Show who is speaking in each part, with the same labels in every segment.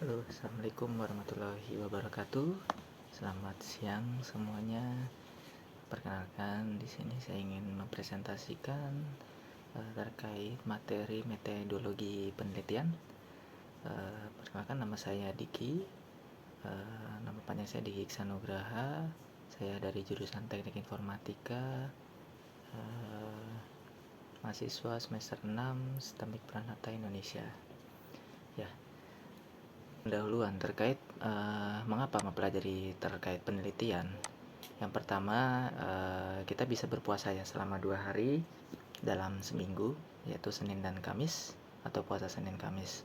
Speaker 1: Halo, assalamualaikum warahmatullahi wabarakatuh. Selamat siang semuanya. Perkenalkan, di sini saya ingin mempresentasikan terkait materi metodologi penelitian. Perkenalkan, nama saya Diki. Nama panjang saya Diki Iksanugraha. Saya dari jurusan Teknik Informatika. Mahasiswa semester 6 STEMIK Pranata Indonesia. Ya. Pendahuluan terkait mengapa mempelajari terkait penelitian. Yang pertama, kita bisa berpuasa ya selama 2 hari dalam seminggu, yaitu Senin dan Kamis atau puasa Senin Kamis.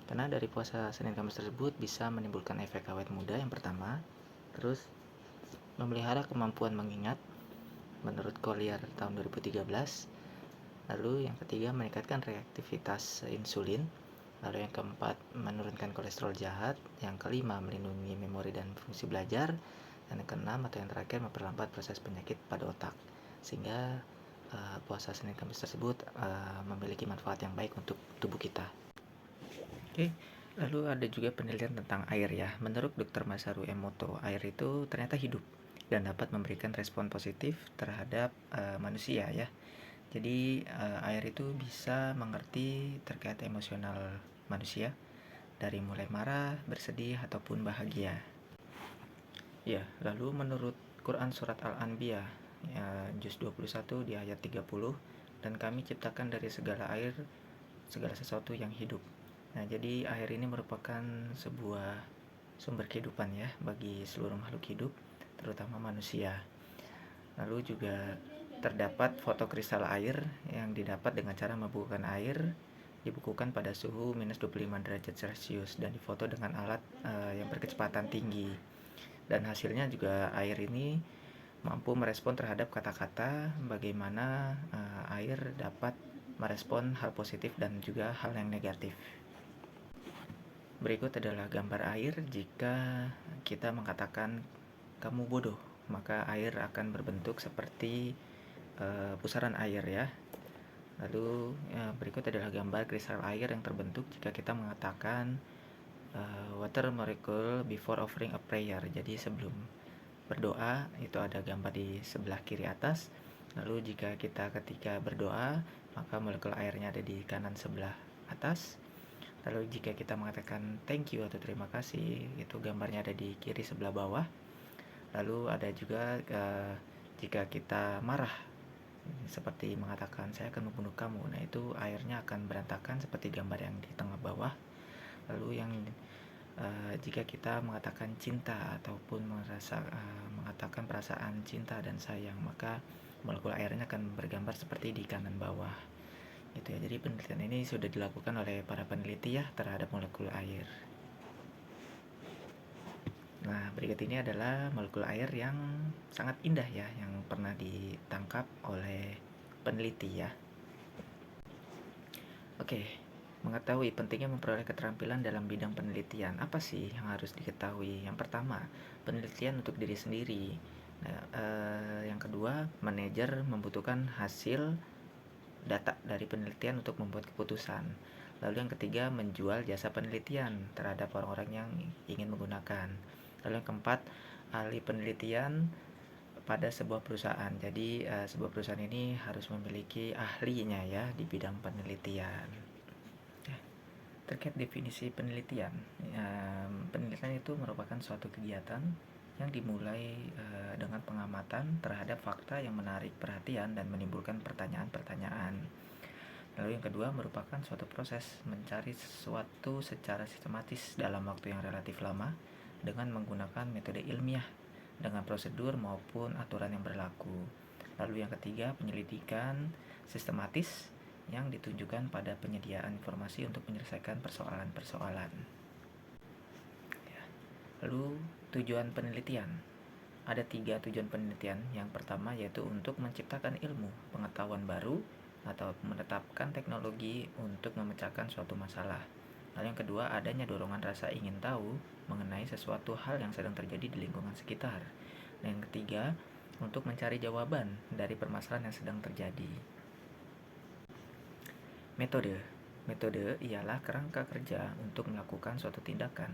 Speaker 1: Karena dari puasa Senin Kamis tersebut bisa menimbulkan efek awet muda yang pertama, terus memelihara kemampuan mengingat menurut Collier tahun 2013. Lalu yang ketiga, meningkatkan reaktivitas insulin. Lalu yang keempat, menurunkan kolesterol jahat. Yang kelima, melindungi memori dan fungsi belajar. Dan yang keenam atau yang terakhir, memperlambat proses penyakit pada otak. Sehingga puasa Senin Kamis tersebut memiliki manfaat yang baik untuk tubuh kita. Oke, lalu ada juga penelitian tentang air ya. Menurut Dr. Masaru Emoto, air itu ternyata hidup dan dapat memberikan respon positif terhadap manusia ya. Jadi air itu bisa mengerti terkait emosional manusia dari mulai marah, bersedih, ataupun bahagia. Ya, lalu menurut Quran Surat Al-Anbiya ya, juz 21 di ayat 30, dan kami ciptakan dari segala air segala sesuatu yang hidup. Nah, jadi air ini merupakan sebuah sumber kehidupan ya bagi seluruh makhluk hidup, terutama manusia. Lalu juga terdapat foto kristal air yang didapat dengan cara membukukan air, dibukukan pada suhu minus 25 derajat Celcius dan difoto dengan alat yang berkecepatan tinggi. Dan hasilnya juga air ini mampu merespon terhadap kata-kata, bagaimana air dapat merespon hal positif dan juga hal yang negatif. Berikut adalah gambar air. Jika kita mengatakan kamu bodoh, maka air akan berbentuk seperti pusaran air ya. Lalu berikut adalah gambar kristal air yang terbentuk jika kita mengatakan water molecule before offering a prayer. Jadi sebelum berdoa itu ada gambar di sebelah kiri atas. Lalu jika kita ketika berdoa, maka molekul airnya ada di kanan sebelah atas. Lalu jika kita mengatakan thank you atau terima kasih, itu gambarnya ada di kiri sebelah bawah. Lalu ada juga jika kita marah, seperti mengatakan saya akan membunuh kamu, nah itu airnya akan berantakan seperti gambar yang di tengah bawah. Lalu yang jika kita mengatakan cinta ataupun mengatakan perasaan cinta dan sayang, maka molekul airnya akan bergambar seperti di kanan bawah gitu ya. Jadi penelitian ini sudah dilakukan oleh para peneliti ya terhadap molekul air. Nah, berikut ini adalah molekul air yang sangat indah ya, yang pernah ditangkap oleh peneliti ya. Oke, mengetahui pentingnya memperoleh keterampilan dalam bidang penelitian. Apa sih yang harus diketahui? Yang pertama, penelitian untuk diri sendiri. Nah, yang kedua, manajer membutuhkan hasil data dari penelitian untuk membuat keputusan. Lalu yang ketiga, menjual jasa penelitian terhadap orang-orang yang ingin menggunakan. Lalu yang keempat, ahli penelitian pada sebuah perusahaan. Jadi sebuah perusahaan ini harus memiliki ahlinya ya di bidang penelitian. Terkait definisi penelitian, penelitian itu merupakan suatu kegiatan yang dimulai dengan pengamatan terhadap fakta yang menarik perhatian dan menimbulkan pertanyaan-pertanyaan. Lalu yang kedua merupakan suatu proses mencari sesuatu secara sistematis dalam waktu yang relatif lama dengan menggunakan metode ilmiah dengan prosedur maupun aturan yang berlaku. Lalu yang ketiga, penyelidikan sistematis yang ditunjukkan pada penyediaan informasi untuk menyelesaikan persoalan-persoalan. Lalu tujuan penelitian. Ada 3 tujuan penelitian. Yang pertama yaitu untuk menciptakan ilmu, pengetahuan baru, atau menetapkan teknologi untuk memecahkan suatu masalah. Lalu yang kedua, adanya dorongan rasa ingin tahu mengenai sesuatu hal yang sedang terjadi di lingkungan sekitar. Dan yang ketiga, untuk mencari jawaban dari permasalahan yang sedang terjadi. Metode. Metode ialah kerangka kerja untuk melakukan suatu tindakan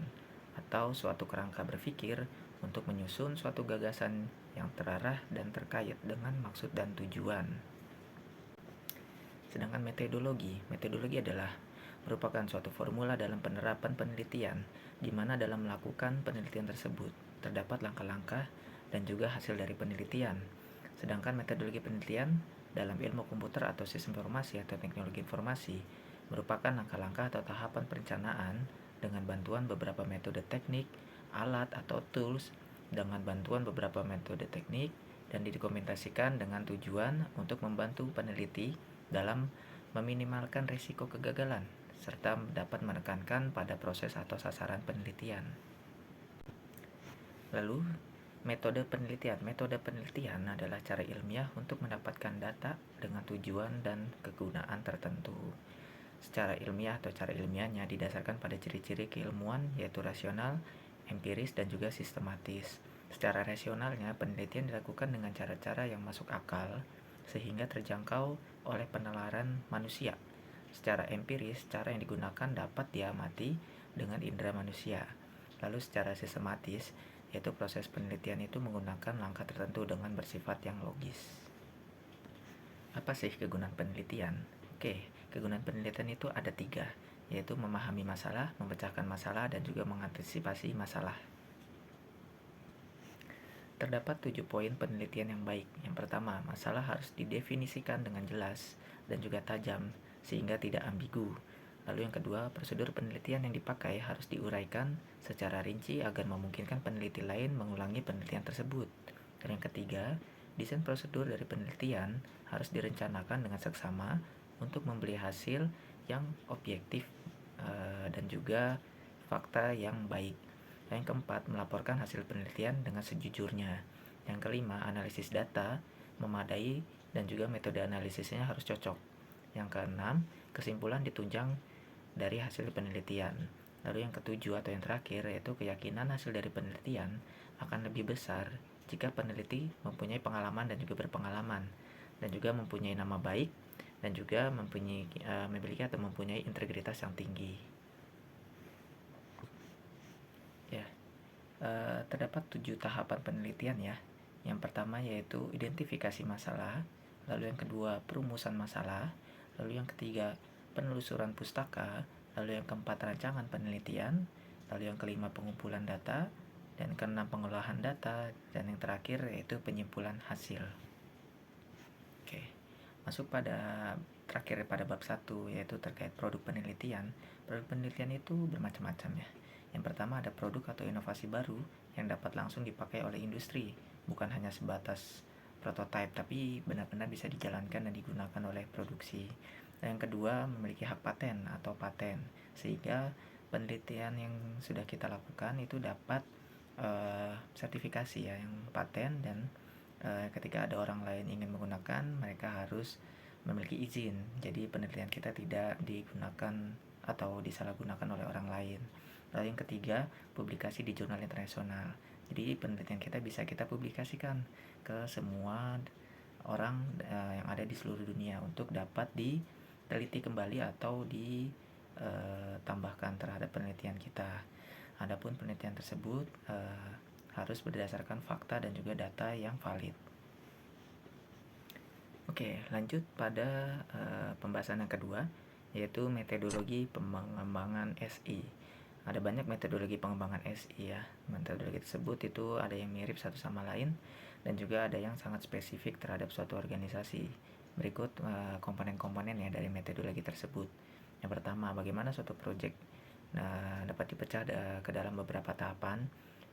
Speaker 1: atau suatu kerangka berpikir untuk menyusun suatu gagasan yang terarah dan terkait dengan maksud dan tujuan. Sedangkan metodologi adalah merupakan suatu formula dalam penerapan penelitian, di mana dalam melakukan penelitian tersebut terdapat langkah-langkah dan juga hasil dari penelitian. Sedangkan metodologi penelitian dalam ilmu komputer atau sistem informasi atau teknologi informasi merupakan langkah-langkah atau tahapan perencanaan dengan bantuan beberapa metode teknik, alat atau tools dengan bantuan beberapa metode teknik dan didokumentasikan dengan tujuan untuk membantu peneliti dalam meminimalkan risiko kegagalan serta dapat menekankan pada proses atau sasaran penelitian. Lalu, metode penelitian. Metode penelitian adalah cara ilmiah untuk mendapatkan data dengan tujuan dan kegunaan tertentu. Secara ilmiah atau cara ilmiahnya didasarkan pada ciri-ciri keilmuan yaitu rasional, empiris, dan juga sistematis. Secara rasionalnya, penelitian dilakukan dengan cara-cara yang masuk akal sehingga terjangkau oleh penalaran manusia. Secara empiris, cara yang digunakan dapat diamati dengan indera manusia. Lalu secara sistematis, yaitu proses penelitian itu menggunakan langkah tertentu dengan bersifat yang logis. Apa sih kegunaan penelitian? Oke, kegunaan penelitian itu ada 3, yaitu memahami masalah, memecahkan masalah, dan juga mengantisipasi masalah. Terdapat 7 poin penelitian yang baik. Yang pertama, masalah harus didefinisikan dengan jelas dan juga tajam, sehingga tidak ambigu. Lalu yang kedua, prosedur penelitian yang dipakai harus diuraikan secara rinci agar memungkinkan peneliti lain mengulangi penelitian tersebut. Dan yang ketiga, desain prosedur dari penelitian harus direncanakan dengan seksama untuk memberi hasil yang objektif dan juga fakta yang baik. Dan yang keempat, melaporkan hasil penelitian dengan sejujurnya. Yang kelima, analisis data memadai dan juga metode analisisnya harus cocok. Yang keenam, kesimpulan ditunjang dari hasil penelitian. Lalu yang ketujuh atau yang terakhir yaitu keyakinan hasil dari penelitian akan lebih besar jika peneliti mempunyai pengalaman dan juga berpengalaman dan juga mempunyai nama baik dan juga memiliki atau mempunyai integritas yang tinggi. Ya, terdapat 7 tahapan penelitian ya. Yang pertama yaitu identifikasi masalah, lalu yang kedua perumusan masalah, lalu yang ketiga penelusuran pustaka, lalu yang keempat rancangan penelitian, lalu yang kelima pengumpulan data, dan keenam pengolahan data, dan yang terakhir yaitu penyimpulan hasil. Oke, masuk pada terakhir pada bab 1 yaitu terkait produk penelitian. Produk penelitian itu bermacam-macam ya. Yang pertama ada produk atau inovasi baru yang dapat langsung dipakai oleh industri, bukan hanya sebatas prototipe tapi benar-benar bisa dijalankan dan digunakan oleh produksi. Dan yang kedua memiliki hak paten atau paten, sehingga penelitian yang sudah kita lakukan itu dapat sertifikasi ya yang paten, dan ketika ada orang lain ingin menggunakan mereka harus memiliki izin. Jadi penelitian kita tidak digunakan atau disalahgunakan oleh orang lain. Lalu yang ketiga, publikasi di jurnal internasional. Jadi penelitian kita bisa kita publikasikan ke semua orang yang ada di seluruh dunia untuk dapat diteliti kembali atau ditambahkan terhadap penelitian kita. Adapun penelitian tersebut harus berdasarkan fakta dan juga data yang valid. Oke, lanjut pada pembahasan yang kedua, yaitu metodologi pengembangan SI. Ada banyak metodologi pengembangan SI ya. Metodologi tersebut itu ada yang mirip satu sama lain dan juga ada yang sangat spesifik terhadap suatu organisasi. Berikut komponen-komponen ya dari metodologi tersebut. Yang pertama, bagaimana suatu proyek dapat dipecah ke dalam beberapa tahapan.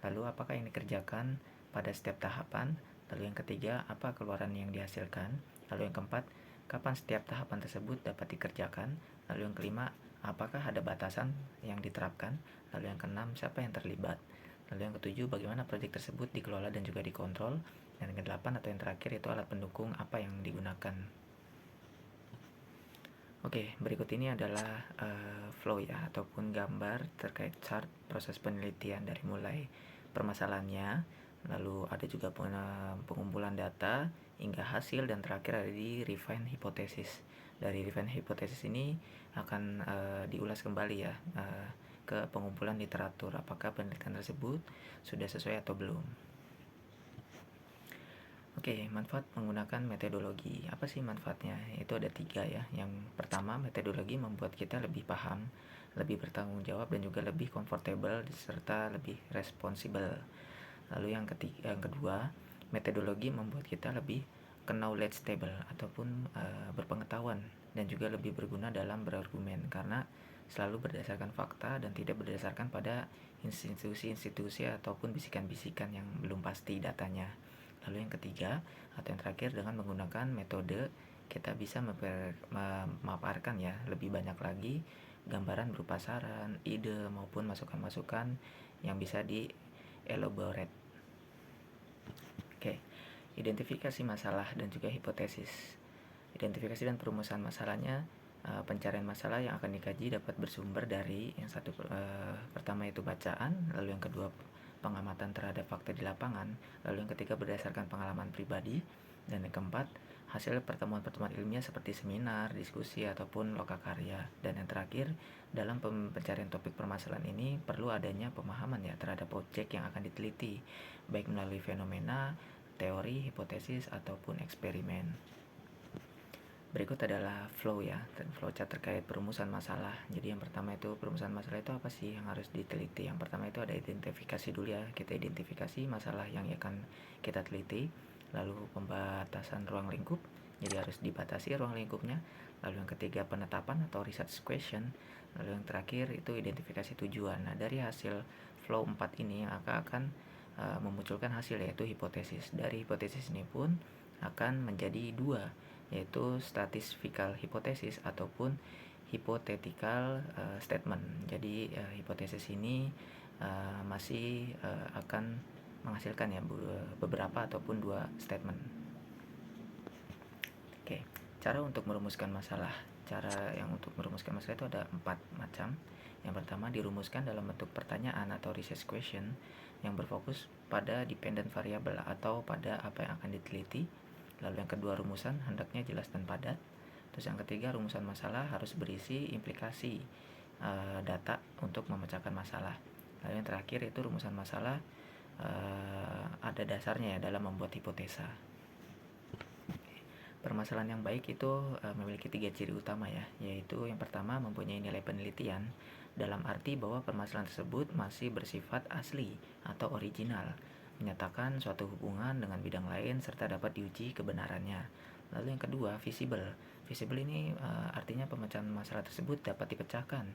Speaker 1: Lalu apakah yang dikerjakan pada setiap tahapan. Lalu yang ketiga, apa keluaran yang dihasilkan. Lalu yang keempat, kapan setiap tahapan tersebut dapat dikerjakan. Lalu yang kelima, apakah ada batasan yang diterapkan. Lalu yang keenam, siapa yang terlibat. Lalu yang ketujuh, bagaimana proyek tersebut dikelola dan juga dikontrol. Dan yang kedelapan atau yang terakhir itu alat pendukung apa yang digunakan. Oke, berikut ini adalah flow ya, ataupun gambar terkait chart proses penelitian dari mulai permasalahannya, lalu ada juga pengumpulan data hingga hasil, dan terakhir ada di refine hipotesis. Dari refine hipotesis ini akan diulas kembali ya ke pengumpulan literatur, apakah penelitian tersebut sudah sesuai atau belum. Oke, manfaat menggunakan metodologi. Apa sih manfaatnya? Itu ada 3 ya. Yang pertama, metodologi membuat kita lebih paham, lebih bertanggung jawab, dan juga lebih comfortable serta lebih responsibel. Lalu yang kedua, metodologi membuat kita lebih knowledge stable ataupun berpengetahuan, dan juga lebih berguna dalam berargumen karena selalu berdasarkan fakta dan tidak berdasarkan pada institusi-institusi ataupun bisikan-bisikan yang belum pasti datanya. Lalu yang ketiga atau yang terakhir, dengan menggunakan metode kita bisa memaparkan ya lebih banyak lagi gambaran berupa saran, ide maupun masukan-masukan yang bisa di elaborate. Oke, identifikasi masalah dan juga hipotesis. Identifikasi dan perumusan masalahnya, pencarian masalah yang akan dikaji dapat bersumber dari yang satu pertama itu bacaan, lalu yang kedua pengamatan terhadap fakta di lapangan, lalu yang ketiga berdasarkan pengalaman pribadi, dan yang keempat hasil pertemuan-pertemuan ilmiah seperti seminar, diskusi, ataupun lokakarya. Dan yang terakhir, dalam pencarian topik permasalahan ini perlu adanya pemahaman ya terhadap objek yang akan diteliti, baik melalui fenomena, teori, hipotesis, ataupun eksperimen. Berikut adalah flow ya, flowchart terkait perumusan masalah. Jadi yang pertama itu perumusan masalah itu apa sih yang harus diteliti. Yang pertama itu ada identifikasi dulu ya, kita identifikasi masalah yang akan kita teliti. Lalu pembatasan ruang lingkup, jadi harus dibatasi ruang lingkupnya. Lalu yang ketiga penetapan atau research question. Lalu yang terakhir itu identifikasi tujuan. Nah dari hasil flow 4 ini akan memunculkan hasil yaitu hipotesis. Dari hipotesis ini pun akan menjadi 2, yaitu statistical hypothesis ataupun hypothetical statement. Jadi hipotesis ini masih akan menghasilkan ya beberapa ataupun 2 statement. Oke, cara untuk merumuskan masalah. Cara yang untuk merumuskan masalah itu ada 4 macam. Yang pertama, dirumuskan dalam bentuk pertanyaan atau research question yang berfokus pada dependent variable atau pada apa yang akan diteliti. Lalu yang kedua, rumusan hendaknya jelas dan padat. Terus yang ketiga, rumusan masalah harus berisi implikasi data untuk memecahkan masalah. Lalu yang terakhir itu rumusan masalah ada dasarnya ya dalam membuat hipotesa. Permasalahan yang baik itu memiliki 3 ciri utama ya, yaitu yang pertama mempunyai nilai penelitian dalam arti bahwa permasalahan tersebut masih bersifat asli atau original, menyatakan suatu hubungan dengan bidang lain serta dapat diuji kebenarannya. Lalu yang kedua, visible. Visible ini artinya pemecahan masalah tersebut dapat dipecahkan.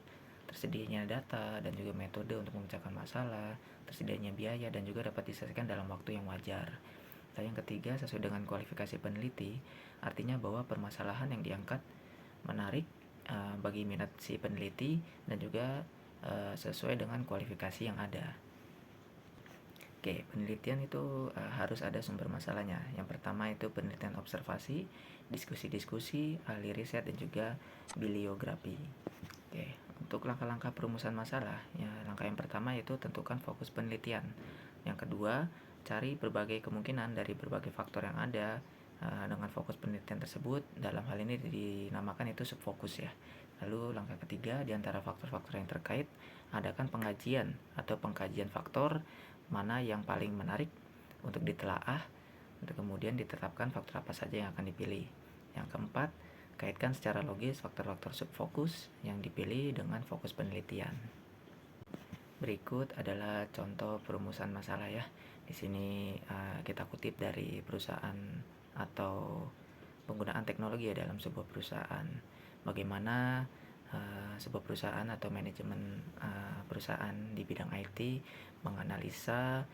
Speaker 1: Tersedianya data dan juga metode untuk memecahkan masalah, tersedianya biaya, dan juga dapat diselesaikan dalam waktu yang wajar. Lalu yang ketiga, sesuai dengan kualifikasi peneliti, artinya bahwa permasalahan yang diangkat menarik bagi minat si peneliti dan juga sesuai dengan kualifikasi yang ada. Oke, penelitian itu harus ada sumber masalahnya. Yang pertama itu penelitian observasi, diskusi-diskusi, ahli riset, dan juga bibliografi. Oke, untuk langkah-langkah perumusan masalah, ya langkah yang pertama yaitu tentukan fokus penelitian. Yang kedua, cari berbagai kemungkinan dari berbagai faktor yang ada dengan fokus penelitian tersebut. Dalam hal ini dinamakan itu subfokus ya. Lalu langkah ketiga, di antara faktor-faktor yang terkait, adakan pengkajian atau pengkajian faktor mana yang paling menarik untuk ditelaah, untuk kemudian ditetapkan faktor apa saja yang akan dipilih. Yang keempat, kaitkan secara logis faktor-faktor subfokus yang dipilih dengan fokus penelitian. Berikut adalah contoh perumusan masalah ya. Di sini kita kutip dari perusahaan atau penggunaan teknologi ya dalam sebuah perusahaan. Bagaimana sebuah perusahaan atau manajemen perusahaan di bidang IT menganalisa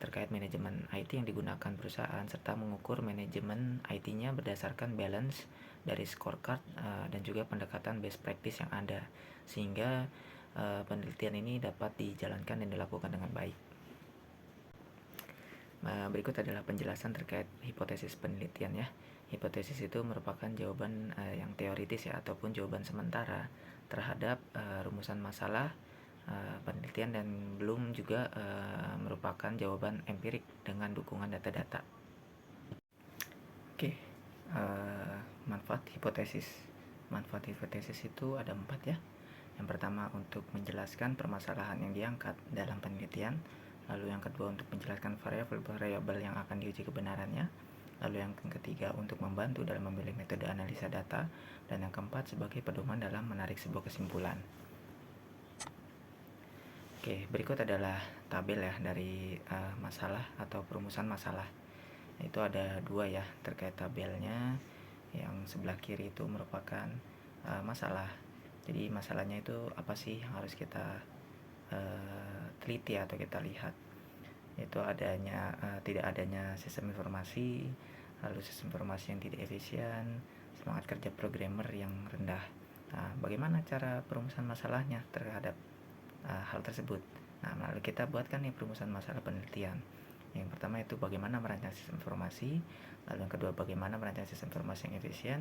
Speaker 1: terkait manajemen IT yang digunakan perusahaan serta mengukur manajemen IT-nya berdasarkan balance dari scorecard dan juga pendekatan best practice yang ada, sehingga penelitian ini dapat dijalankan dan dilakukan dengan baik. Berikut adalah penjelasan terkait hipotesis penelitian ya. Hipotesis itu merupakan jawaban yang teoritis ya ataupun jawaban sementara terhadap rumusan masalah penelitian dan belum juga merupakan jawaban empirik dengan dukungan data-data. Oke, manfaat hipotesis. Manfaat hipotesis itu ada 4 ya. Yang pertama untuk menjelaskan permasalahan yang diangkat dalam penelitian. Lalu yang kedua untuk menjelaskan variabel-variabel yang akan diuji kebenarannya. Lalu yang ketiga untuk membantu dalam memilih metode analisa data. Dan yang keempat sebagai pedoman dalam menarik sebuah kesimpulan. Oke, berikut adalah tabel ya dari masalah atau perumusan masalah. Itu ada 2 ya terkait tabelnya. Yang sebelah kiri itu merupakan masalah. Jadi masalahnya itu apa sih yang harus kita teliti atau kita lihat. Itu adanya tidak adanya sistem informasi, lalu sistem informasi yang tidak efisien, semangat kerja programmer yang rendah. Nah, bagaimana cara perumusan masalahnya terhadap hal tersebut? Nah, lalu kita buatkan nih perumusan masalah penelitian. Yang pertama itu bagaimana merancang sistem informasi, lalu yang kedua bagaimana merancang sistem informasi yang efisien,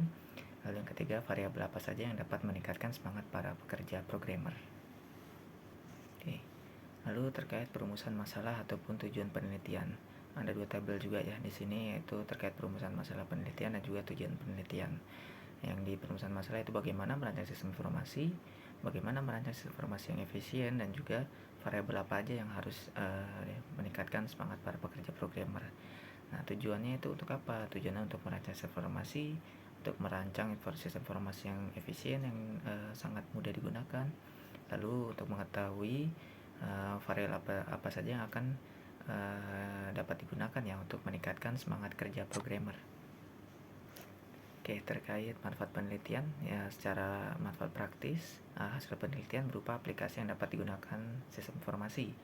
Speaker 1: lalu yang ketiga variabel apa saja yang dapat meningkatkan semangat para pekerja programmer. Oke. Lalu terkait perumusan masalah ataupun tujuan penelitian, ada 2 tabel juga ya di sini, yaitu terkait perumusan masalah penelitian dan juga tujuan penelitian. Yang di perumusan masalah itu bagaimana merancang sistem informasi, bagaimana merancang sistem informasi yang efisien, dan juga variabel apa aja yang harus meningkatkan semangat para pekerja programmer. Nah, tujuannya itu untuk apa? Tujuannya untuk merancang sistem informasi, untuk merancang sistem informasi yang efisien, yang sangat mudah digunakan. Lalu untuk mengetahui variabel apa saja yang akan dapat digunakan ya untuk meningkatkan semangat kerja programmer. Oke, terkait manfaat penelitian ya, secara manfaat praktis hasil penelitian berupa aplikasi yang dapat digunakan sistem informasi.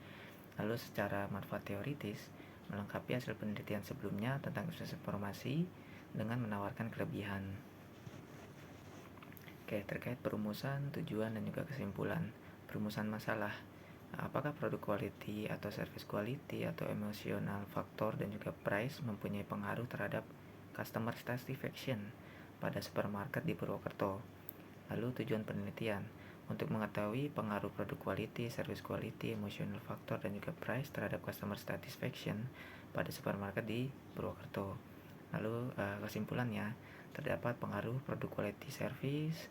Speaker 1: Lalu secara manfaat teoritis melengkapi hasil penelitian sebelumnya tentang sistem informasi dengan menawarkan kelebihan. Oke, terkait perumusan, tujuan, dan juga kesimpulan. Perumusan masalah, apakah produk quality atau service quality atau emotional factor dan juga price mempunyai pengaruh terhadap customer satisfaction pada supermarket di Purwokerto. Lalu tujuan penelitian untuk mengetahui pengaruh produk quality, service quality, emotional factor, dan juga price terhadap customer satisfaction pada supermarket di Purwokerto. Lalu kesimpulannya, terdapat pengaruh produk quality service,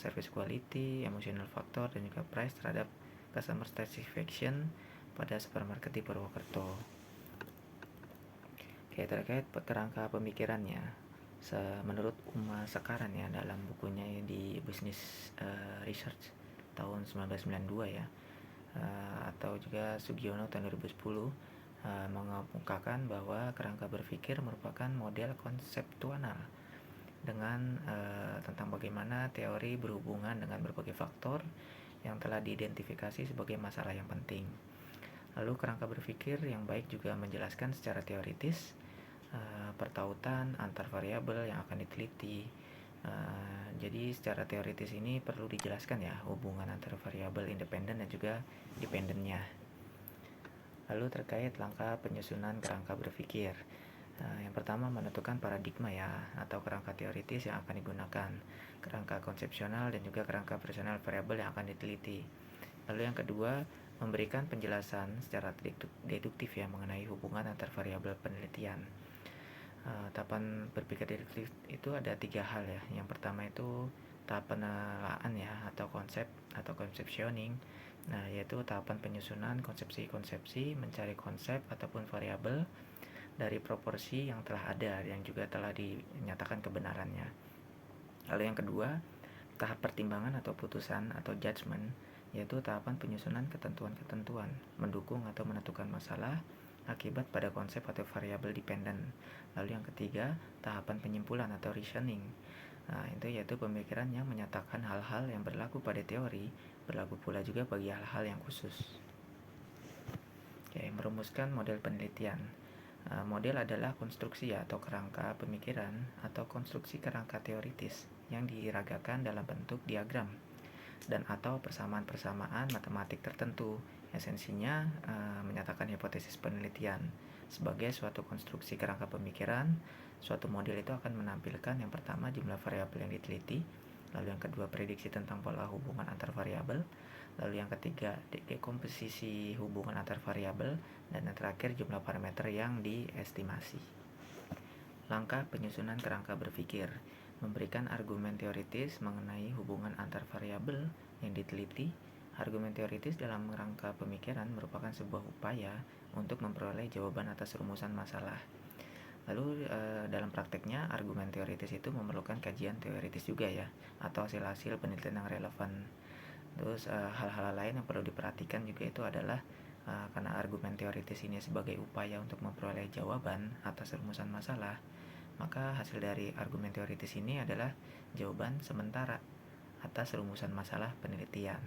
Speaker 1: service quality, emotional factor, dan juga price terhadap customer satisfaction pada supermarket di Purwokerto. Oke, terkait kerangka pemikirannya, menurut Uma Sekaran ya dalam bukunya di Business Research tahun 1992 ya, atau juga Sugiono tahun 2010, mengemukakan bahwa kerangka berpikir merupakan model konseptual dengan tentang bagaimana teori berhubungan dengan berbagai faktor yang telah diidentifikasi sebagai masalah yang penting. Lalu kerangka berpikir yang baik juga menjelaskan secara teoritis pertautan antar variabel yang akan diteliti. Jadi secara teoritis ini perlu dijelaskan ya hubungan antara variabel independen dan juga dependennya. Lalu terkait langkah penyusunan kerangka berpikir, yang pertama menentukan paradigma ya atau kerangka teoritis yang akan digunakan, kerangka konsepsional dan juga kerangka personal variabel yang akan diteliti. Lalu yang kedua memberikan penjelasan secara deduktif ya mengenai hubungan antar variabel penelitian. Tahapan berpikir deduktif itu ada 3 hal ya. Yang pertama itu tahap penelaan ya atau konsep atau conceptioning. Nah, yaitu tahapan penyusunan konsepsi-konsepsi, mencari konsep ataupun variabel dari proporsi yang telah ada yang juga telah dinyatakan kebenarannya. Lalu yang kedua, tahap pertimbangan atau putusan atau judgment, yaitu tahapan penyusunan ketentuan-ketentuan mendukung atau menentukan masalah akibat pada konsep atau variabel dependen. Lalu yang ketiga, tahapan penyimpulan atau reasoning. Nah, itu yaitu pemikiran yang menyatakan hal-hal yang berlaku pada teori, berlaku pula juga bagi hal-hal yang khusus. Oke, merumuskan model penelitian. Model adalah konstruksi atau kerangka pemikiran atau konstruksi kerangka teoritis yang diragakan dalam bentuk diagram dan atau persamaan-persamaan matematik tertentu. Esensinya menyatakan hipotesis penelitian. Sebagai suatu konstruksi kerangka pemikiran, suatu model itu akan menampilkan yang pertama jumlah variabel yang diteliti, lalu yang kedua prediksi tentang pola hubungan antar variabel, lalu yang ketiga dekomposisi hubungan antar variabel, dan yang terakhir jumlah parameter yang diestimasi. Langkah penyusunan kerangka berpikir memberikan argumen teoritis mengenai hubungan antar variabel yang diteliti. Argumen teoritis dalam rangka pemikiran merupakan sebuah upaya untuk memperoleh jawaban atas rumusan masalah. Lalu dalam prakteknya argumen teoritis itu memerlukan kajian teoritis juga ya, atau hasil-hasil penelitian yang relevan. Terus hal-hal lain yang perlu diperhatikan juga itu adalah karena argumen teoritis ini sebagai upaya untuk memperoleh jawaban atas rumusan masalah, maka hasil dari argumen teoritis ini adalah jawaban sementara atas rumusan masalah penelitian.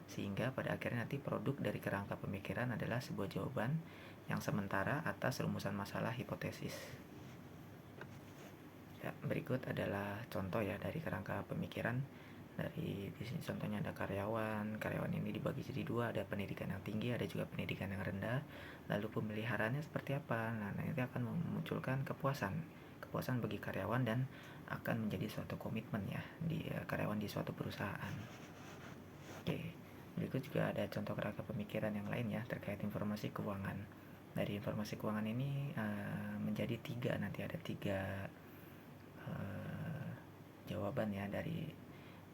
Speaker 1: Sehingga pada akhirnya nanti produk dari kerangka pemikiran adalah sebuah jawaban yang sementara atas rumusan masalah hipotesis. Ya, berikut adalah contoh ya dari kerangka pemikiran. Di sini contohnya ada karyawan ini dibagi jadi dua, ada pendidikan yang tinggi, ada juga pendidikan yang rendah. Lalu pemeliharaannya seperti apa? Nah, nanti akan memunculkan kepuasan bagi karyawan dan akan menjadi suatu komitmen ya di karyawan di suatu perusahaan. Oke, berikut juga ada contoh kerangka pemikiran yang lain ya terkait informasi keuangan. Dari informasi keuangan ini menjadi tiga, nanti ada tiga jawaban ya. Dari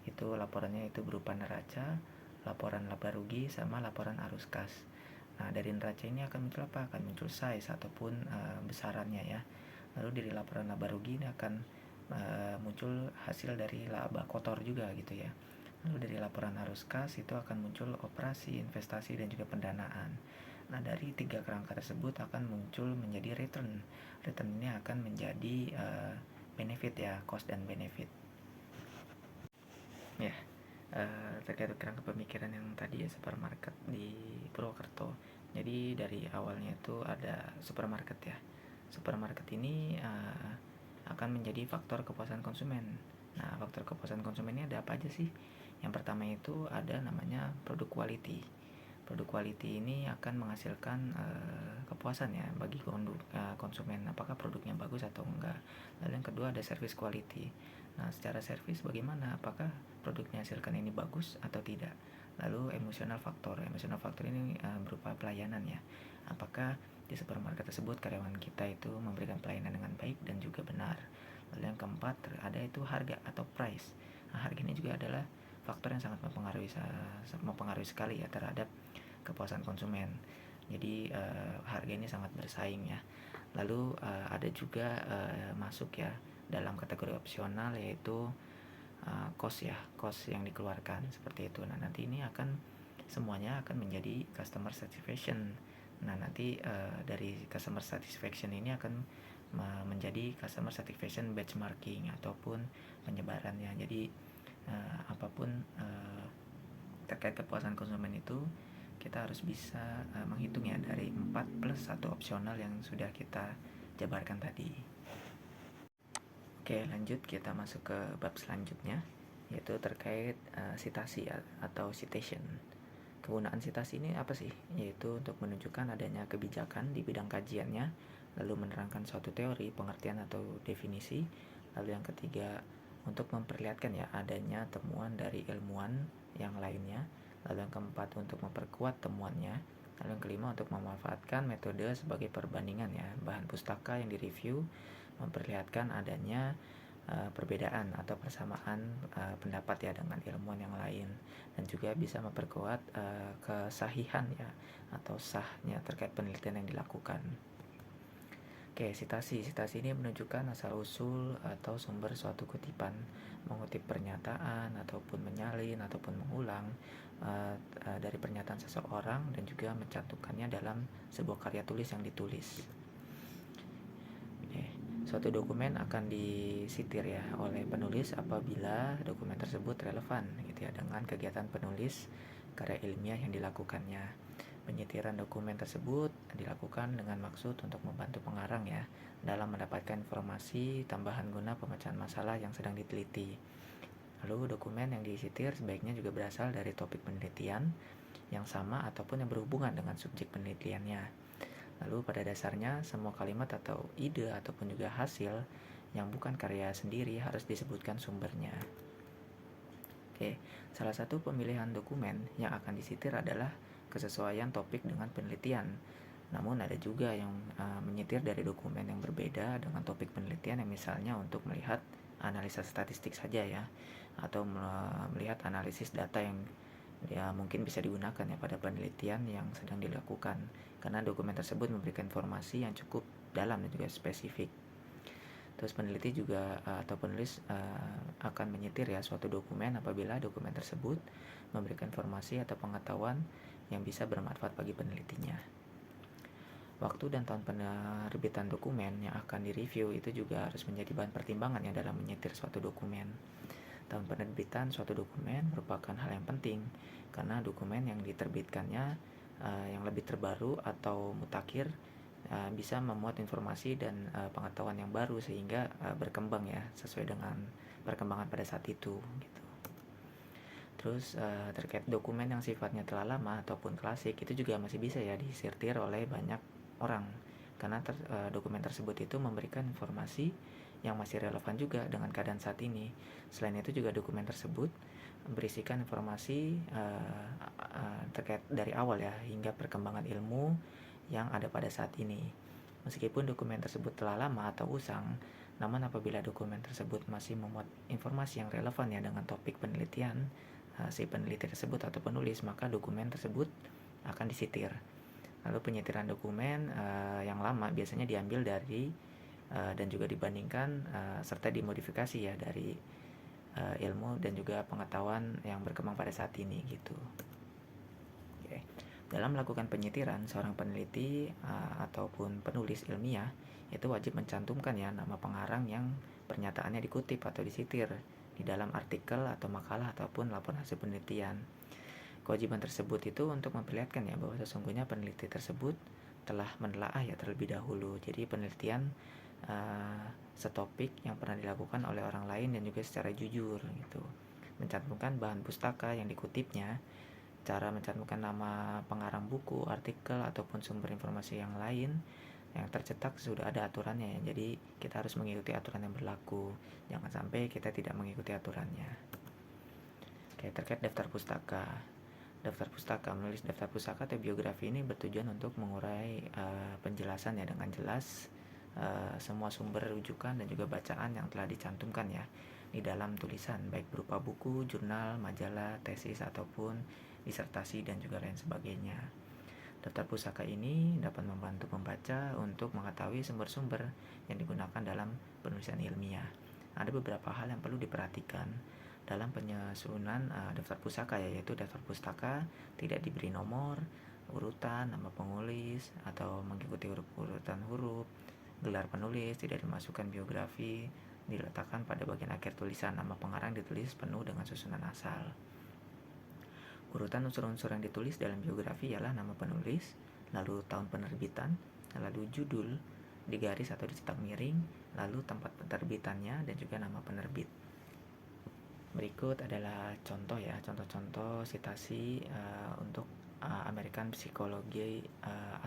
Speaker 1: itu laporannya itu berupa neraca, laporan laba rugi, sama laporan arus kas. Nah, dari neraca ini akan muncul apa? Akan muncul size ataupun besarannya ya. Lalu dari laporan laba rugi ini akan muncul hasil dari laba kotor juga gitu ya. Lalu dari laporan arus kas itu akan muncul operasi, investasi, dan juga pendanaan. Nah, dari tiga kerangka tersebut akan muncul menjadi return. Return ini akan menjadi benefit ya, cost dan benefit. Ya, terkait kerangka pemikiran yang tadi ya, supermarket di Purwokerto. Jadi dari awalnya itu ada supermarket ya. Supermarket ini akan menjadi faktor kepuasan konsumen. Nah, faktor kepuasan konsumen ini ada apa aja sih? Yang pertama itu ada namanya produk quality. Produk quality ini akan menghasilkan kepuasan ya bagi konsumen, apakah produknya bagus atau enggak. Lalu yang kedua ada service quality. Nah, secara service bagaimana? Apakah produknya hasilkan ini bagus atau tidak? Lalu emotional factor. Emotional factor ini berupa pelayanan ya. Apakah di supermarket tersebut karyawan kita itu memberikan pelayanan dengan baik dan juga benar. Lalu yang keempat ada itu harga atau price. Nah, harga ini juga adalah faktor yang sangat mempengaruhi sekali ya terhadap kepuasan konsumen. Jadi harga ini sangat bersaing ya. Lalu ada juga masuk ya dalam kategori opsional, yaitu cost yang dikeluarkan seperti itu. Nah, nanti ini semuanya akan menjadi customer satisfaction. Nah, nanti dari customer satisfaction ini akan menjadi customer satisfaction benchmarking ataupun penyebarannya. Jadi apapun terkait kepuasan konsumen itu kita harus bisa menghitung ya dari 4 plus 1 opsional yang sudah kita jabarkan tadi. Oke, lanjut kita masuk ke bab selanjutnya, yaitu terkait citasi atau citation. Kegunaan citasi ini apa sih? Yaitu untuk menunjukkan adanya kebijakan di bidang kajiannya, lalu menerangkan suatu teori, pengertian atau definisi. Lalu yang ketiga, untuk memperlihatkan ya adanya temuan dari ilmuwan yang lainnya. Lalu yang keempat, untuk memperkuat temuannya. Lalu yang kelima, untuk memanfaatkan metode sebagai perbandingan ya, bahan pustaka yang direview, memperlihatkan adanya perbedaan atau persamaan pendapat ya dengan ilmuwan yang lain, dan juga bisa memperkuat kesahihan ya atau sahnya terkait penelitian yang dilakukan. Oke, citasi ini menunjukkan asal usul atau sumber suatu kutipan, mengutip pernyataan ataupun menyalin ataupun mengulang dari pernyataan seseorang dan juga mencantumkannya dalam sebuah karya tulis yang ditulis. Suatu dokumen akan disitir ya oleh penulis apabila dokumen tersebut relevan gitu ya dengan kegiatan penulis karya ilmiah yang dilakukannya. Penyitiran dokumen tersebut dilakukan dengan maksud untuk membantu pengarang ya dalam mendapatkan informasi tambahan guna pemecahan masalah yang sedang diteliti. Lalu dokumen yang disitir sebaiknya juga berasal dari topik penelitian yang sama ataupun yang berhubungan dengan subjek penelitiannya. Lalu pada dasarnya semua kalimat atau ide ataupun juga hasil yang bukan karya sendiri harus disebutkan sumbernya. Oke, salah satu pemilihan dokumen yang akan disitir adalah kesesuaian topik dengan penelitian. Namun ada juga yang menyetir dari dokumen yang berbeda dengan topik penelitian, yang misalnya untuk melihat analisa statistik saja ya, atau melihat analisis data yang ya mungkin bisa digunakan ya pada penelitian yang sedang dilakukan, karena dokumen tersebut memberikan informasi yang cukup dalam dan juga spesifik. Terus peneliti juga atau penulis akan menyetir ya suatu dokumen apabila dokumen tersebut memberikan informasi atau pengetahuan yang bisa bermanfaat bagi penelitinya. Waktu dan tahun penerbitan dokumen yang akan direview itu juga harus menjadi bahan pertimbangan ya dalam menyetir suatu dokumen. Tahun penerbitan suatu dokumen merupakan hal yang penting karena dokumen yang diterbitkannya yang lebih terbaru atau mutakhir bisa memuat informasi dan pengetahuan yang baru sehingga berkembang ya sesuai dengan perkembangan pada saat itu gitu. Terus terkait dokumen yang sifatnya telah lama ataupun klasik, itu juga masih bisa ya disetir oleh banyak orang karena dokumen tersebut itu memberikan informasi yang masih relevan juga dengan keadaan saat ini. Selain itu juga dokumen tersebut berisikan informasi terkait dari awal ya hingga perkembangan ilmu yang ada pada saat ini. Meskipun dokumen tersebut telah lama atau usang, namun apabila dokumen tersebut masih memuat informasi yang relevan ya dengan topik penelitian si peneliti tersebut atau penulis, maka dokumen tersebut akan disitir. Lalu penyetiran dokumen yang lama biasanya diambil dari dan juga dibandingkan serta dimodifikasi ya dari ilmu dan juga pengetahuan yang berkembang pada saat ini gitu. Oke. Dalam melakukan penyetiran, seorang peneliti ataupun penulis ilmiah itu wajib mencantumkan ya nama pengarang yang pernyataannya dikutip atau disitir di dalam artikel atau makalah ataupun laporan hasil penelitian. Kewajiban tersebut itu untuk memperlihatkan ya bahwa sesungguhnya peneliti tersebut telah menelaah ya terlebih dahulu. Jadi penelitian setopik yang pernah dilakukan oleh orang lain dan juga secara jujur gitu. Mencantumkan bahan pustaka yang dikutipnya, cara mencantumkan nama pengarang buku, artikel ataupun sumber informasi yang lain yang tercetak sudah ada aturannya ya. Jadi kita harus mengikuti aturan yang berlaku. Jangan sampai kita tidak mengikuti aturannya. Oke, terkait daftar pustaka. Daftar pustaka, menulis daftar pustaka atau biografi ini bertujuan untuk mengurai penjelasan ya dengan jelas semua sumber rujukan dan juga bacaan yang telah dicantumkan ya di dalam tulisan, baik berupa buku, jurnal, majalah, tesis ataupun disertasi dan juga lain sebagainya. Daftar pustaka ini dapat membantu pembaca untuk mengetahui sumber-sumber yang digunakan dalam penulisan ilmiah. Ada beberapa hal yang perlu diperhatikan dalam penyusunan daftar pustaka, yaitu daftar pustaka tidak diberi nomor, urutan, nama penulis atau mengikuti urutan huruf, gelar penulis, tidak dimasukkan biografi, diletakkan pada bagian akhir tulisan, nama pengarang ditulis penuh dengan susunan asal. Urutan unsur-unsur yang ditulis dalam biografi ialah nama penulis, lalu tahun penerbitan, lalu judul, digaris atau dicetak miring, lalu tempat penerbitannya dan juga nama penerbit. Berikut adalah contoh ya, contoh-contoh citasi untuk American Psychology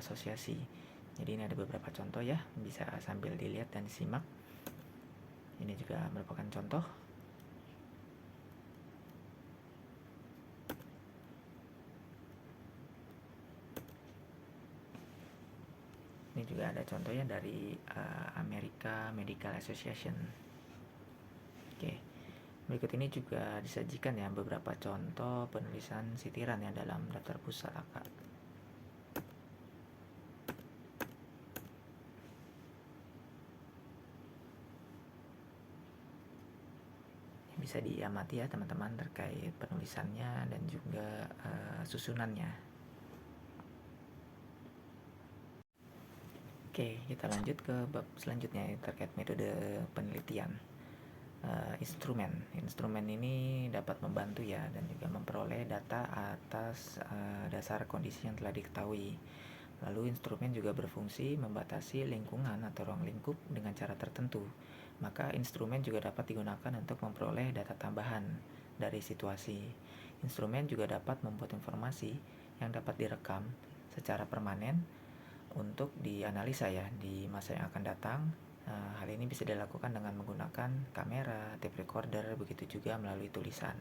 Speaker 1: Association. Jadi ini ada beberapa contoh ya, bisa sambil dilihat dan disimak. Ini juga merupakan contoh. Ini juga ada contohnya dari American Medical Association. Oke. Berikut ini juga disajikan ya beberapa contoh penulisan sitiran ya dalam daftar pustaka. Bisa diamati ya teman-teman terkait penulisannya dan juga susunannya. Oke, kita lanjut ke bab selanjutnya terkait metode penelitian. Instrumen ini dapat membantu ya dan juga memperoleh data atas dasar kondisi yang telah diketahui. Lalu instrumen juga berfungsi membatasi lingkungan atau ruang lingkup dengan cara tertentu. Maka instrumen juga dapat digunakan untuk memperoleh data tambahan dari situasi. Instrumen juga dapat membuat informasi yang dapat direkam secara permanen untuk dianalisa ya di masa yang akan datang. Hal ini bisa dilakukan dengan menggunakan kamera, tape recorder, begitu juga melalui tulisan.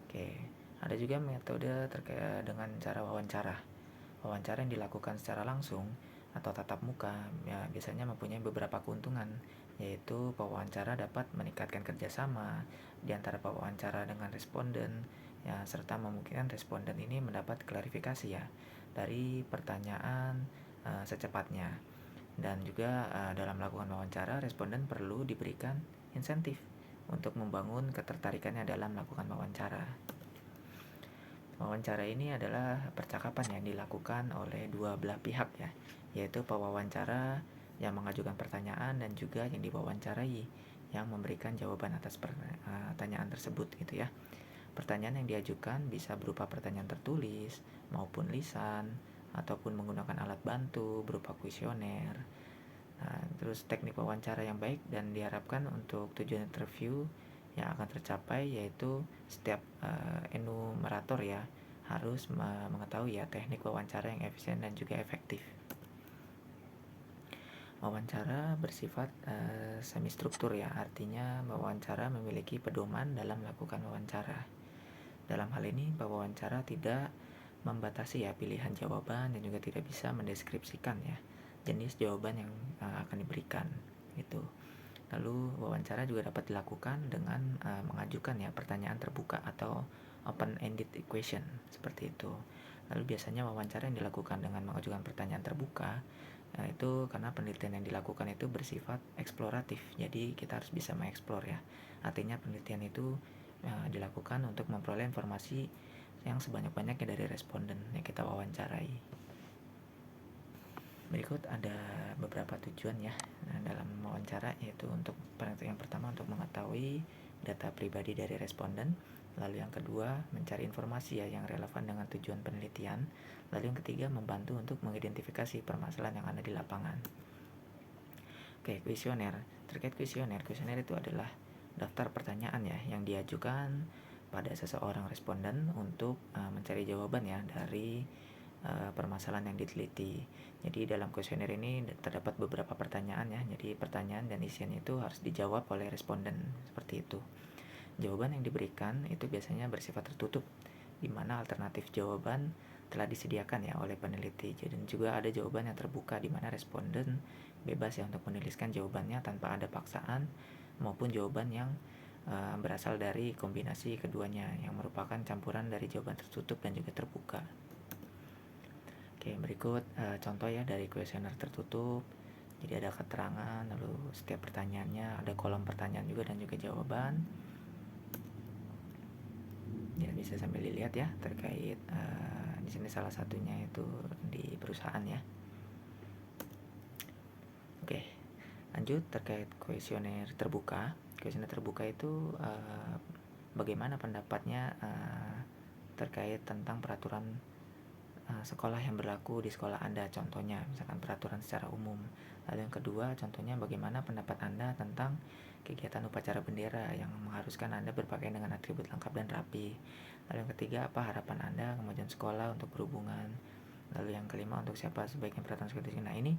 Speaker 1: Oke, ada juga metode terkait dengan cara wawancara. wawancara yang dilakukan secara langsung atau tatap muka ya biasanya mempunyai beberapa keuntungan, yaitu pewawancara dapat meningkatkan kerjasama di antara pewawancara dengan responden ya, serta memungkinkan responden ini mendapat klarifikasi ya dari pertanyaan secepatnya. Dan juga dalam melakukan wawancara, responden perlu diberikan insentif untuk membangun ketertarikannya dalam melakukan wawancara. Wawancara ini adalah percakapan yang dilakukan oleh dua belah pihak ya, yaitu pewawancara yang mengajukan pertanyaan dan juga yang diwawancarai yang memberikan jawaban atas pertanyaan tersebut gitu ya. Pertanyaan yang diajukan bisa berupa pertanyaan tertulis maupun lisan ataupun menggunakan alat bantu berupa kuesioner. Nah, terus teknik wawancara yang baik dan diharapkan untuk tujuan interview yang akan tercapai yaitu setiap enumerator ya harus mengetahui ya teknik wawancara yang efisien dan juga efektif. Wawancara bersifat semi struktur ya, artinya wawancara memiliki pedoman dalam melakukan wawancara. Dalam hal ini, pewawancara tidak membatasi ya pilihan jawaban dan juga tidak bisa mendeskripsikan ya jenis jawaban yang akan diberikan gitu. Lalu wawancara juga dapat dilakukan dengan mengajukan ya pertanyaan terbuka atau open-ended question seperti itu. Lalu biasanya wawancara yang dilakukan dengan mengajukan pertanyaan terbuka itu karena penelitian yang dilakukan itu bersifat eksploratif. Jadi kita harus bisa mengeksplor ya. Artinya penelitian itu dilakukan untuk memperoleh informasi yang sebanyak-banyaknya dari responden yang kita wawancarai. Berikut ada beberapa tujuan ya dalam wawancara, yaitu untuk yang pertama untuk mengetahui data pribadi dari responden, lalu yang kedua mencari informasi ya yang relevan dengan tujuan penelitian, lalu yang ketiga membantu untuk mengidentifikasi permasalahan yang ada di lapangan. Oke, kuesioner. Terkait kuesioner itu adalah daftar pertanyaan ya yang diajukan pada seseorang responden untuk mencari jawaban ya dari permasalahan yang diteliti. Jadi dalam kuesioner ini terdapat beberapa pertanyaan ya. Jadi pertanyaan dan isiannya itu harus dijawab oleh responden seperti itu. Jawaban yang diberikan itu biasanya bersifat tertutup, di mana alternatif jawaban telah disediakan ya oleh peneliti. Dan juga ada jawaban yang terbuka di mana responden bebas ya untuk menuliskan jawabannya tanpa ada paksaan, maupun jawaban yang berasal dari kombinasi keduanya yang merupakan campuran dari jawaban tertutup dan juga terbuka. Oke, berikut contoh ya dari kuesioner tertutup. Jadi ada keterangan, lalu setiap pertanyaannya ada kolom pertanyaan juga dan juga jawaban. Ya bisa sambil dilihat ya terkait di sini salah satunya itu di perusahaan ya. Oke, lanjut terkait kuesioner terbuka. Kuesioner terbuka itu bagaimana pendapatnya terkait tentang peraturan sekolah yang berlaku di sekolah Anda, contohnya misalkan peraturan secara umum. Lalu yang kedua, contohnya bagaimana pendapat Anda tentang kegiatan upacara bendera yang mengharuskan Anda berpakaian dengan atribut lengkap dan rapi. Lalu yang ketiga, apa harapan Anda kemajuan sekolah untuk berhubungan. Lalu yang kelima, untuk siapa sebaiknya peraturan seperti ini. Nah, ini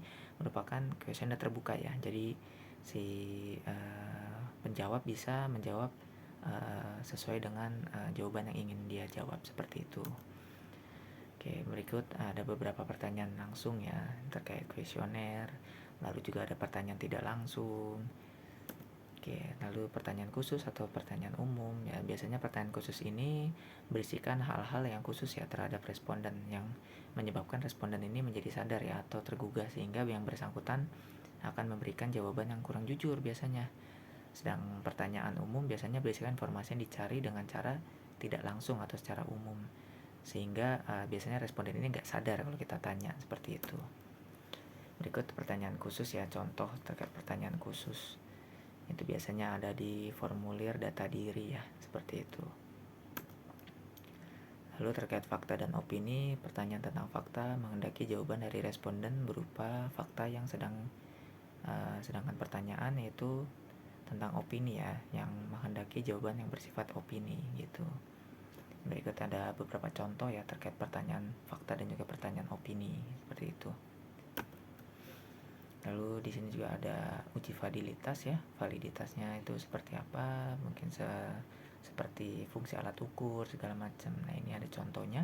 Speaker 1: merupakan kuesioner terbuka ya. Jadi si penjawab bisa menjawab sesuai dengan jawaban yang ingin dia jawab seperti itu. Oke, berikut ada beberapa pertanyaan langsung ya terkait kuesioner. Lalu juga ada pertanyaan tidak langsung. Oke, lalu pertanyaan khusus atau pertanyaan umum ya. Biasanya pertanyaan khusus ini berisikan hal-hal yang khusus ya terhadap responden yang menyebabkan responden ini menjadi sadar ya atau tergugah sehingga yang bersangkutan akan memberikan jawaban yang kurang jujur biasanya. Sedang pertanyaan umum biasanya berisikan informasi yang dicari dengan cara tidak langsung atau secara umum, sehingga biasanya responden ini nggak sadar kalau kita tanya seperti itu. Berikut pertanyaan khusus ya, contoh terkait pertanyaan khusus itu biasanya ada di formulir data diri ya, seperti itu. Lalu terkait fakta dan opini, pertanyaan tentang fakta menghendaki jawaban dari responden berupa fakta yang sedangkan pertanyaan yaitu tentang opini ya, yang menghendaki jawaban yang bersifat opini gitu. Berikut ada beberapa contoh ya terkait pertanyaan fakta dan juga pertanyaan opini seperti itu. Lalu di sini juga ada uji validitas ya. Validitasnya itu seperti apa? Mungkin seperti fungsi alat ukur segala macam. Nah, ini ada contohnya.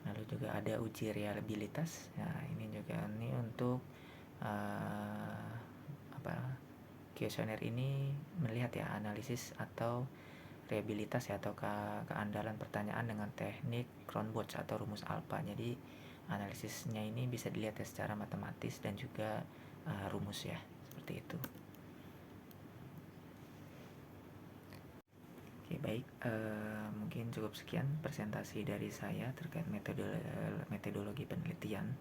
Speaker 1: Lalu juga ada uji reliabilitas. Nah, ini juga untuk kuesioner ini melihat ya analisis atau reliabilitas ya, atau keandalan pertanyaan dengan teknik Cronbach atau rumus alpha. Jadi analisisnya ini bisa dilihat ya secara matematis dan juga rumus ya, seperti itu. Oke, baik, mungkin cukup sekian presentasi dari saya terkait metodologi penelitian.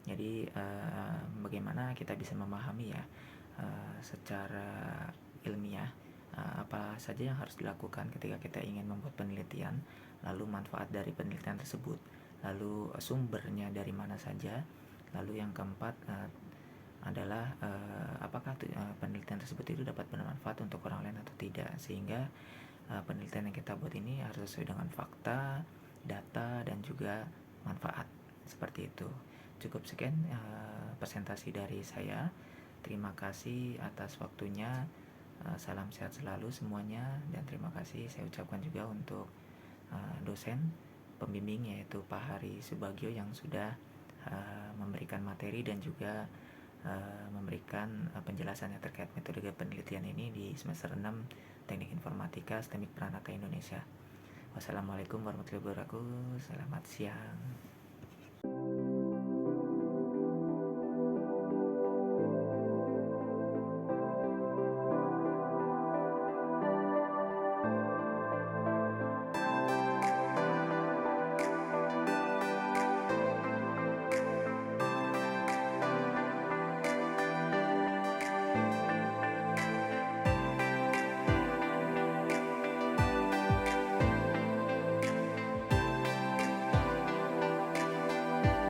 Speaker 1: Jadi bagaimana kita bisa memahami ya secara ilmiah apa saja yang harus dilakukan ketika kita ingin membuat penelitian, lalu manfaat dari penelitian tersebut, lalu sumbernya dari mana saja, lalu yang keempat adalah apakah penelitian tersebut itu dapat bermanfaat untuk orang lain atau tidak, sehingga penelitian yang kita buat ini harus sesuai dengan fakta, data, dan juga manfaat, seperti itu. Cukup sekian presentasi dari saya. Terima kasih atas waktunya. Salam sehat selalu semuanya, dan terima kasih saya ucapkan juga untuk dosen pembimbing yaitu Pak Hari Subagio yang sudah memberikan materi dan juga memberikan penjelasannya terkait metode penelitian ini di semester 6 Teknik Informatika STEMIK Pranata Indonesia. Wassalamualaikum warahmatullahi wabarakatuh. Selamat siang.